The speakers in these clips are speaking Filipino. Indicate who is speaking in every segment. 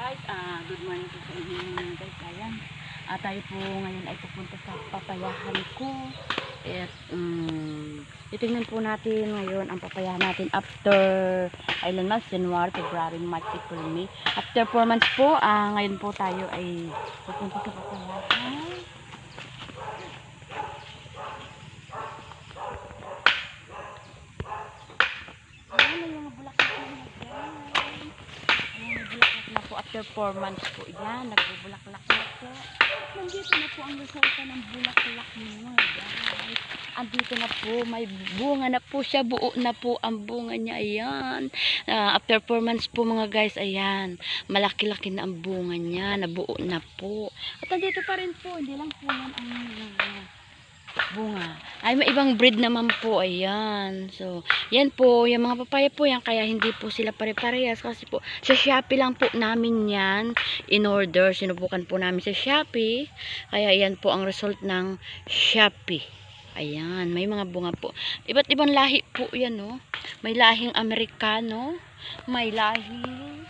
Speaker 1: guys, good morning po sa inyo guys. Ayan, tayo po ngayon ay pupunta sa papayahan ko. At titingnan po natin ngayon ang papayahan natin after ilan months, January, February, March, April, May. After 4 months po, ngayon po tayo ay pupunta sa papayahan. After 4 months po yan, nagbubulaklak na po. Nandito na po ang resulta ng bulaklak niya, guys. Andito na po, may bunga na po siya, buo na po ang bunga niya, ayan. After 4 months po mga guys, ayan. Malaki-laki na ang bunga niya, nabuo na po. At andito pa rin po, hindi lang po yan ang bunga. Ay, may ibang breed naman po, ayan. So, yan po, yung mga papaya po yan, kaya hindi po sila pare-parehas kasi po, sa Shopee lang po namin yan in order, sinubukan po namin sa Shopee, kaya yan po ang result ng Shopee. Ayan, may mga bunga po. Iba't ibang lahi po yan, no? May lahing Amerikano, may lahing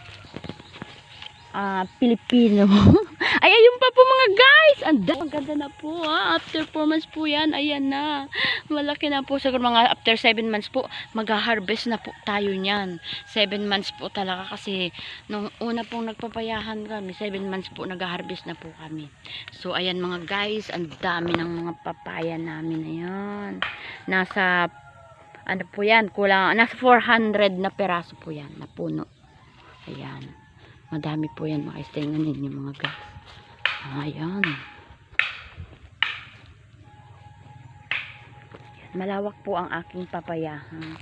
Speaker 1: Pilipino. Ay, ayun pa po mga guys. Ang ganda na po after 4 months po yan. Ayan na. Malaki na po. Siguro mga after 7 months po, mag-harvest na po tayo niyan. 7 months po talaga kasi nung una pong nagpapayahan kami, 7 months po nag-harvest na po kami. So, ayan mga guys. Ang dami ng mga papaya namin. Ayan. Nasa, ano po yan? Kulang, nasa 400 na peraso po yan. Na puno. Ayan. Madami po yan, makaistingan ninyo mga guys. Ayan. Malawak po ang aking papayahan.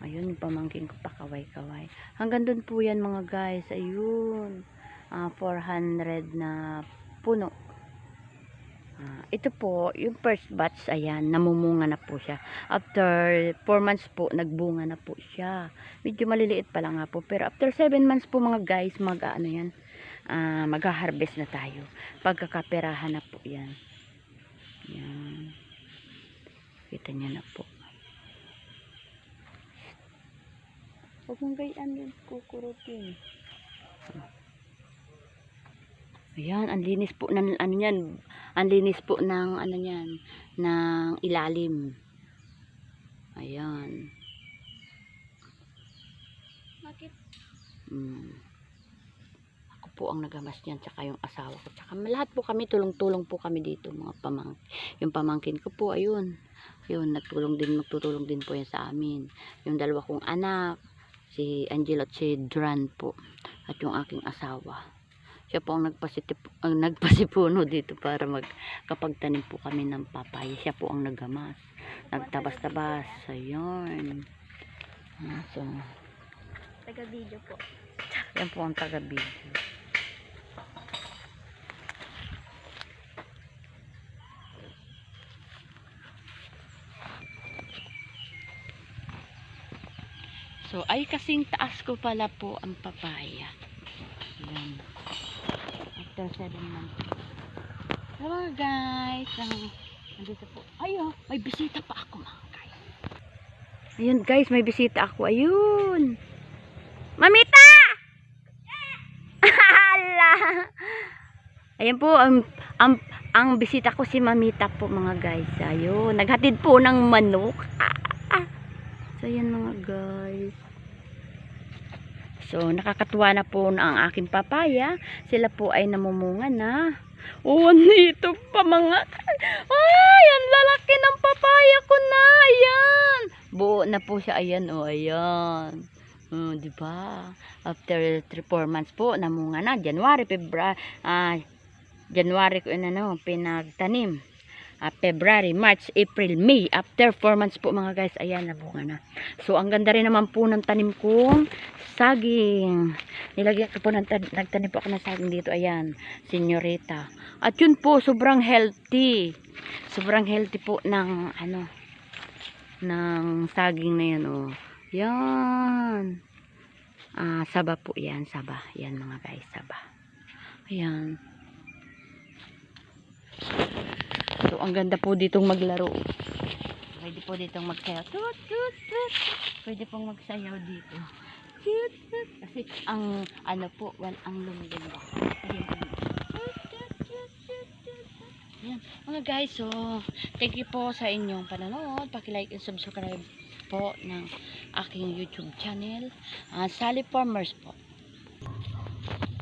Speaker 1: Ayun, yung pamangkin ko pa, kaway-kaway. Hanggang doon po yan mga guys. Ayun. 400 na puno. Ito po, yung first batch, ayan, namumunga na po siya. After 4 months po, nagbunga na po siya. Medyo maliliit pa lang nga po. Pero after 7 months po mga guys, mag-harvest na tayo. Pagkakaperahan na po yan. Yan. Kita niya na po. Huwag mong gayaan yung kukurutin. Ayan, ang linis po ng ano yan. Ang linis po ng ano yan, ng ilalim. Ayan. Bakit? Ako po ang nagamas niyan, tsaka yung asawa ko. Tsaka lahat po kami, tulong-tulong po kami dito, mga yung pamangkin ko po, ayun. Ayun, magtutulong din po yan sa amin. Yung dalawa kong anak, si Angel at si Dran po. At yung aking asawa. Siya po ang nagpasipuno dito para kapagtanim po kami ng papaya. Siya po ang naggamas. Nagtabas-tabas. Ayun. So,
Speaker 2: taga-video po.
Speaker 1: yan po ang taga-video. So, ay kasing taas ko pala po ang papaya. Yan. After 7 months. Hello guys. Nandito po. Ayun, may bisita pa ako mga guys. Ayun guys, may bisita ako. Ayun. Mamita! Hala! Ayun po, ang bisita ko si Mamita po mga guys. Ayun, naghatid po ng manok. So, ayan mga guys. So, nakakatuwa na po na ang aking papaya. Sila po ay namumunga na. Oh, nito pa mga. Ay, ang lalaki ng papaya ko na. Ayan. Buo na po siya. Ayan, oh, ayan. Diba? After 3-4 months po, namunga na. January, February, January ko pinagtanim. February, March, April, May. After 4 months po mga guys, ayan, nabunga na. So, ang ganda rin naman po ng tanim kong saging. Nilagyan ko po, nagtanim po ako ng saging dito. Ayan, senyorita. At yun po, sobrang healthy. Sobrang healthy po ng, ng saging na yan, oh. Yan. Saba po yan, saba. Yan mga guys, saba. Ayan. So, ang ganda po ditong maglaro. Pwede po ditong magsayaw. Tut, tut, tut. Pwede pong magsayaw dito. Kasi ang ano po, ang lumilin ba? Ayan. Mga guys, so thank you po sa inyong panonood. Paki-like and subscribe po ng aking YouTube channel, Sally Farmers po.